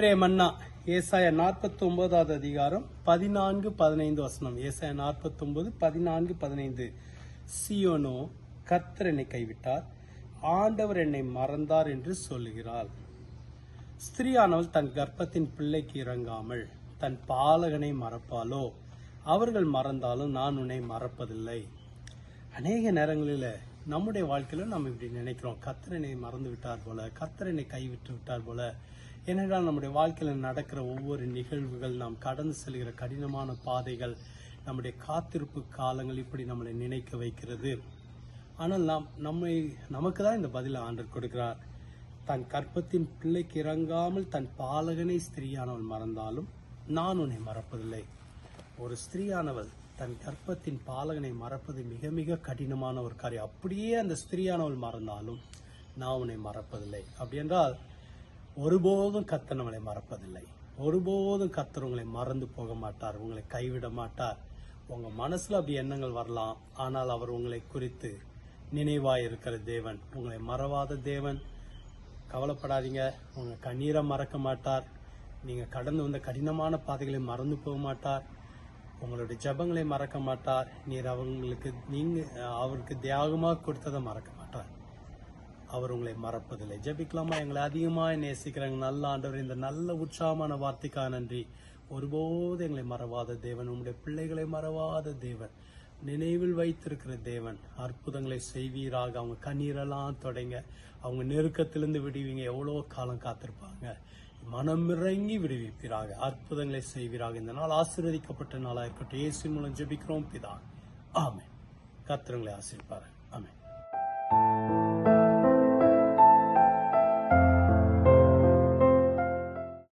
இன்றைய மன்னா ஏசாயா 49வது அதிகாரம் 14-15 வசனம். ஏசாயா 49:14-15. சீயோனோ, கர்த்தர் என்னை கைவிட்டார், ஆண்டவர் என்னை மறந்தார் என்று சொல்லுகிறாள். ஸ்திரீயானவள் தன் கர்ப்பத்தின் பிள்ளைக்கு இறங்காமல் தன் பாலகனை மறப்பாளோ? அவர்கள் மறந்தாலும் நான் உன்னை மறப்பதில்லை. அநேக நேரங்களில் நம்முடைய வாழ்க்கையில நம்ம இப்படி நினைக்கிறோம், கர்த்தர் என்னை மறந்து விட்டார் போல, கர்த்தர் என்னை கைவிட்டு விட்டார் போல. ஏனென்றால் நம்முடைய வாழ்க்கையில நடக்கிற ஒவ்வொரு நிகழ்வுகள், நாம் கடந்து செல்கிற கடினமான பாதைகள், நம்முடைய காத்திருப்பு காலங்கள் இப்படி நம்மளை நினைக்க வைக்கிறது. ஆனால் நமக்கு தான் இந்த பதிலை ஆண்டவர் கொடுக்கிறார். தன் கர்ப்பத்தின் பிள்ளைக்கு இறங்காமல் தன் பாலகனை ஸ்திரீயானவள் மறந்தாலும் நான் உன்னை மறப்பதில்லை. ஒரு ஸ்திரீயானவள் தன் கர்ப்பத்தின் பாலகனை மறப்பது மிக மிக கடினமான ஒரு காரியம். அப்படியே அந்த ஸ்திரீயானவள் மறந்தாலும் நான் உன்னை மறப்பதில்லை. அப்படி என்றால் ஒருபோதும் கர்த்தர் நம்மளை மறப்பதில்லை. ஒருபோதும் கர்த்தர் உங்களை மறந்து போக மாட்டார், உங்களை கைவிட மாட்டார். உங்க மனசுல அப்படி எண்ணங்கள் வரலாம், ஆனால் அவர் உங்களை குறித்து நினைவாய் இருக்கிற தேவன், உங்களை மறவாத தேவன். கவலைப்படாதீங்க, உங்க கண்ணீரை மறக்க மாட்டார். நீங்க கடந்து வந்த கடினமான பாதைகளை மறந்து போக மாட்டார். உங்களுடைய ஜபங்களை மறக்க மாட்டார். அவருக்கு தியாகமாக கொடுத்ததை மறக்க மாட்டார். அவர் உங்களை மறப்பதில்லை. ஜபிக்கலாமா? எங்களை அதிகமாக நேசிக்கிறாங்க நல்ல ஆண்டவர், இந்த நல்ல உற்சாகமான வார்த்தைக்காக நன்றி. ஒருபோது எங்களை மறவாத தேவன், உங்களுடைய பிள்ளைகளை மறவாத தேவன், நினைவில் வைத்திருக்கிற தேவன். அற்புதங்களை செய்வீராக. அவங்க கண்ணீரெல்லாம் தொடங்க, அவங்க நெருக்கத்திலிருந்து விடுவீங்க. எவ்வளோ காலம் காத்திருப்பாங்க, மனமிறங்கி விடுவிப்பீராக. அற்புதங்களை செய்வீராக. இந்த நாள் ஆசீர்வதிக்கப்பட்ட நாளாக இருக்கட்டும். இயேசு மூலம் ஜெபிக்கிறோம் பிதா, ஆமென். கர்த்தர் உங்களை ஆசீர்வதிப்பார். ஆமென்.